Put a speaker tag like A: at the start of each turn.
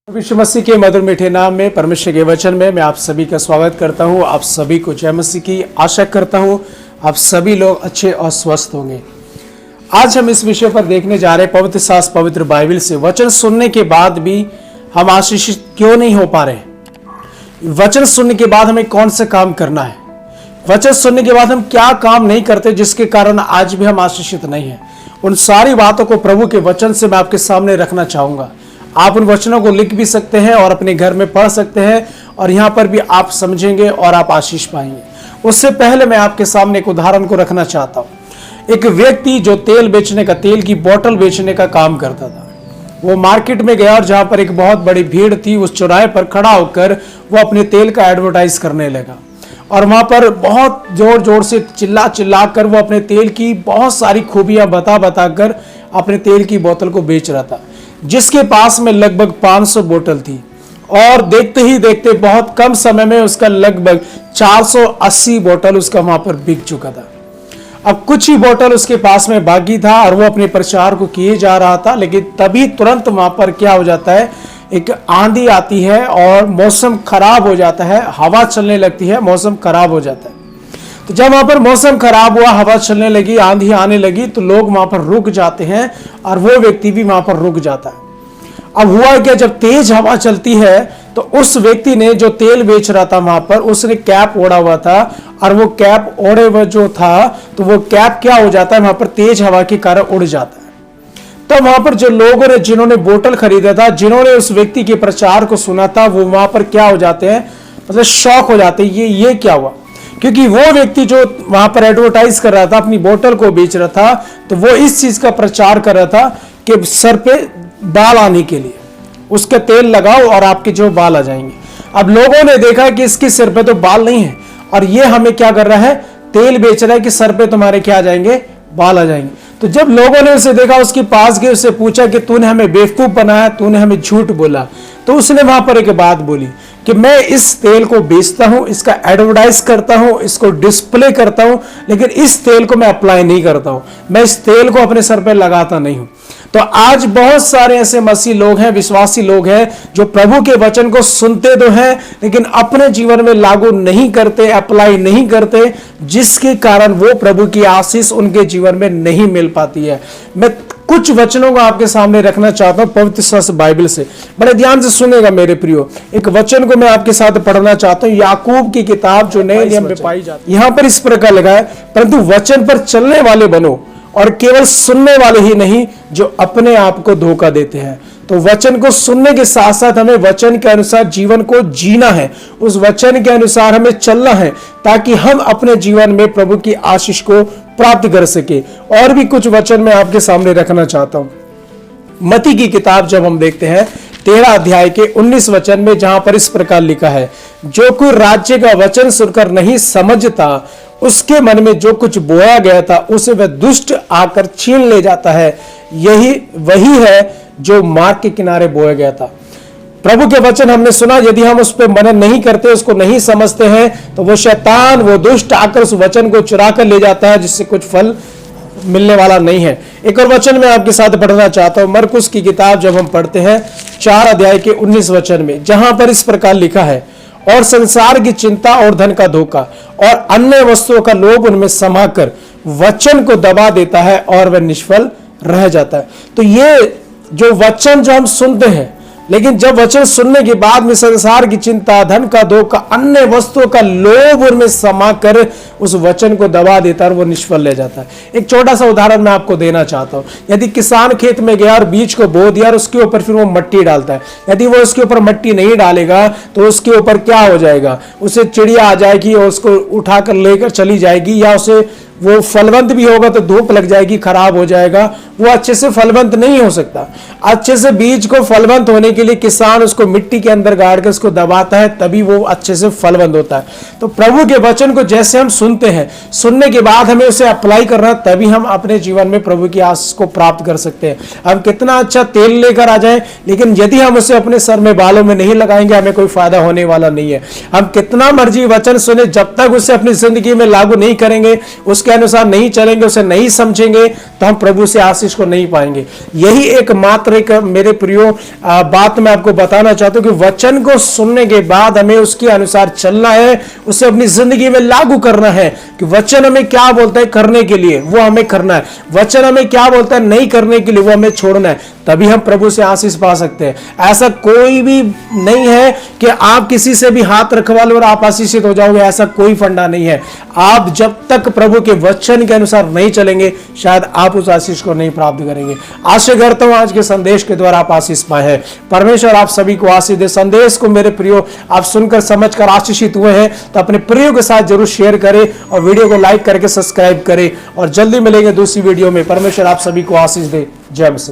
A: विश्व मसीह के मधुर मीठे नाम में परमेश्वर के वचन में मैं आप सभी का स्वागत करता हूं। आप सभी को जय मसीह की आशा करता हूं। आप सभी लोग अच्छे और स्वस्थ होंगे। आज हम इस विषय पर देखने जा रहे हैं पवित्र शास्त्र पवित्र बाइबल से वचन सुनने के बाद भी हम आशीषित क्यों नहीं हो पा रहे। वचन सुनने के बाद हमें कौन सा काम करना है, वचन सुनने के बाद हम क्या काम नहीं करते जिसके कारण आज भी हम आशीषित नहीं है। उन सारी बातों को प्रभु के वचन से मैं आपके सामने रखना चाहूंगा। आप उन वचनों को लिख भी सकते हैं और अपने घर में पढ़ सकते हैं और यहाँ पर भी आप समझेंगे और आप आशीष पाएंगे। उससे पहले मैं आपके सामने एक उदाहरण को रखना चाहता हूँ। एक व्यक्ति जो तेल बेचने का, तेल की बोतल बेचने का काम करता था, वो मार्केट में गया और जहाँ पर एक बहुत बड़ी भीड़ थी उस चौराहे पर खड़ा होकर वो अपने तेल का एडवर्टाइज करने लगा और वहाँ पर बहुत जोर जोर से चिल्ला चिल्ला कर वो अपने तेल की बहुत सारी खूबियाँ बता कर अपने तेल की बोतल को बेच रहा था, जिसके पास में लगभग 500 बोतल थी और देखते ही देखते बहुत कम समय में उसका लगभग 480 बोतल उसका वहां पर बिक चुका था। अब कुछ ही बोतल उसके पास में बाकी था और वो अपने प्रचार को किए जा रहा था, लेकिन तभी तुरंत वहां पर क्या हो जाता है, एक आंधी आती है और मौसम खराब हो जाता है, हवा चलने लगती है, मौसम खराब हो जाता है। तो जब वहां पर मौसम खराब हुआ, हवा चलने लगी, आंधी आने लगी, तो लोग वहां पर रुक जाते हैं और वो व्यक्ति भी वहां पर रुक जाता है। अब हुआ क्या, जब तेज हवा चलती है तो उस व्यक्ति ने जो तेल बेच रहा था वहां पर, उसने कैप ओढ़ा हुआ था और वो कैप ओढ़े हुआ जो था तो वो कैप क्या हो जाता है, वहां पर तेज हवा के कारण उड़ जाता है। तब वहां पर जो लोगों ने, जिन्होंने बोतल खरीदा था, जिन्होंने उस व्यक्ति के प्रचार को सुना था, वो वहां पर क्या हो जाते हैं, मतलब शॉक हो जाते हैं, ये क्या हुआ। क्योंकि वो व्यक्ति जो वहां पर एडवर्टाइज कर रहा था, अपनी बोतल को बेच रहा था, तो वो इस चीज का प्रचार कर रहा था कि सर पे बाल आने के लिए उसका तेल लगाओ और आपके जो बाल आ जाएंगे। अब लोगों ने देखा कि इसके सिर पे तो बाल नहीं है और ये हमें क्या कर रहा है, तेल बेच रहा है कि सर पे तुम्हारे क्या आ जाएंगे, बाल आ जाएंगे। तो जब लोगों ने उसे देखा, उसके पास गए, उससे पूछा कि तूने हमें बेवकूफ बनाया, तूने हमें झूठ बोला। तो उसने वहां पर एक बात बोली कि मैं इस तेल को बेचता हूं, इसका एडवर्टाइज करता हूं, इसको डिस्प्ले करता हूं, लेकिन इस तेल को मैं अप्लाई नहीं करता हूं, मैं इस तेल को अपने सर पे लगाता नहीं हूं। तो आज बहुत सारे ऐसे मसीह लोग हैं, विश्वासी लोग हैं, जो प्रभु के वचन को सुनते तो हैं लेकिन अपने जीवन में लागू नहीं करते, अप्लाई नहीं करते, जिसके कारण वो प्रभु की आशीष उनके जीवन में नहीं मिल पाती है। मैं कुछ वचनों को आपके सामने रखना चाहता हूं पवित्र शास्त्र बाइबल से। बड़े ध्यान से सुनेगा मेरे प्रियो। एक वचन को मैं आपके साथ पढ़ना चाहता हूं, याकूब की किताब जो नए नियम में पाई जाती है। यहां पर इस प्रकार लिखा है, परंतु वचन पर चलने वाले बनो और केवल सुनने वाले ही नहीं जो अपने आप को धोखा देते हैं। तो वचन को सुनने के साथ साथ हमें वचन के अनुसार जीवन को जीना है, उस वचन के अनुसार हमें चलना है, ताकि हम अपने जीवन में प्रभु की आशीष को प्राप्त कर सके। और भी कुछ वचन मैं आपके सामने रखना चाहता हूं। मत्ती की किताब जब हम देखते हैं 13 अध्याय के 19 वचन में, जहां पर इस प्रकार लिखा है, जो कोई राज्य का वचन सुनकर नहीं समझता, उसके मन में जो कुछ बोया गया था उसे वह दुष्ट आकर छीन ले जाता है। यही वही है जो मार्ग के किनारे बोया गया था। प्रभु के वचन हमने सुना, यदि हम उस पर मनन नहीं करते, उसको नहीं समझते हैं, तो वो शैतान, वो दुष्ट आकर उस वचन को चुरा कर ले जाता है, जिससे कुछ फल मिलने वाला नहीं है। एक और वचन मैं आपके साथ पढ़ना चाहता हूं, मरकुस की किताब जब हम पढ़ते हैं 4 अध्याय के 19 वचन में, जहां पर इस प्रकार लिखा है, और संसार की चिंता और धन का धोखा और अन्य वस्तुओं का लोभ उनमें समाकर वचन को दबा देता है और वह निष्फल रह जाता है। तो ये जो वचन जो हम सुनते हैं, लेकिन जब वचन सुनने के बाद में संसार की चिंता, धन का धोखा, अन्य वस्तुओं का लोभ उनमें समाकर उस वचन को दबा देता है और वो निष्फल रह जाता है। एक छोटा सा उदाहरण मैं आपको देना चाहता हूं। यदि किसान खेत में गया और बीज को बो दिया और उसके ऊपर फिर वो मट्टी डालता है, यदि वो उसके ऊपर मट्टी नहीं डालेगा तो उसके ऊपर क्या हो जाएगा, उसे चिड़िया आ जाएगी और उसको उठाकर लेकर चली जाएगी, या उसे वो फलवंत भी होगा तो धूप लग जाएगी, खराब हो जाएगा, वो अच्छे से फलवंत नहीं हो सकता। अच्छे से बीज को फलवंत होने के लिए किसान उसको मिट्टी के अंदर गाड़ के उसको दबाता है, तभी वो अच्छे से फलवंत होता है। तो प्रभु के वचन को जैसे हम सुनते हैं, सुनने के बाद हमें उसे अप्लाई करना, तभी हम अपने जीवन में प्रभु की आशीष को प्राप्त कर सकते हैं। हम कितना अच्छा तेल लेकर आ जाएं, लेकिन यदि हम उसे अपने सर में, बालों में नहीं लगाएंगे, हमें कोई फायदा होने वाला नहीं है। हम कितना मर्जी वचन सुने, जब तक उसे अपनी जिंदगी में लागू नहीं करेंगे, उसके के अनुसार नहीं चलेंगे, उसे नहीं समझेंगे, तो हम प्रभु से आशीष को नहीं पाएंगे। यही एकमात्र एक मेरे प्रियो बात मैं आपको बताना चाहता हूं कि वचन को सुनने के बाद हमें उसके अनुसार चलना है, उसे अपनी जिंदगी में लागू करना है कि वचन हमें क्या बोलता है करने के लिए, वो हमें करना है। वचन हमें क्या बोलता है नहीं करने के लिए, वो हमें छोड़ना है। तभी हम प्रभु से आशीष पा सकते हैं। ऐसा कोई भी नहीं है कि आप किसी से भी हाथ रखवा लो और आप आशीषित हो जाओगे, ऐसा कोई फंडा नहीं है। आप जब तक प्रभु के वचन के अनुसार नहीं चलेंगे, शायद आप उस आशीष को नहीं प्राप्त करेंगे। आशा करता हूं आज के संदेश के द्वारा आप आशीष पाए हैं। परमेश्वर आप सभी को आशीष दे। संदेश को मेरे प्रियो आप सुनकर समझकर आशीषित हुए हैं तो अपने प्रियो के साथ जरूर शेयर करें और वीडियो को लाइक करके सब्सक्राइब करें, और जल्दी मिलेंगे दूसरी वीडियो में। परमेश्वर आप सभी को आशीष दे। जय मसीह।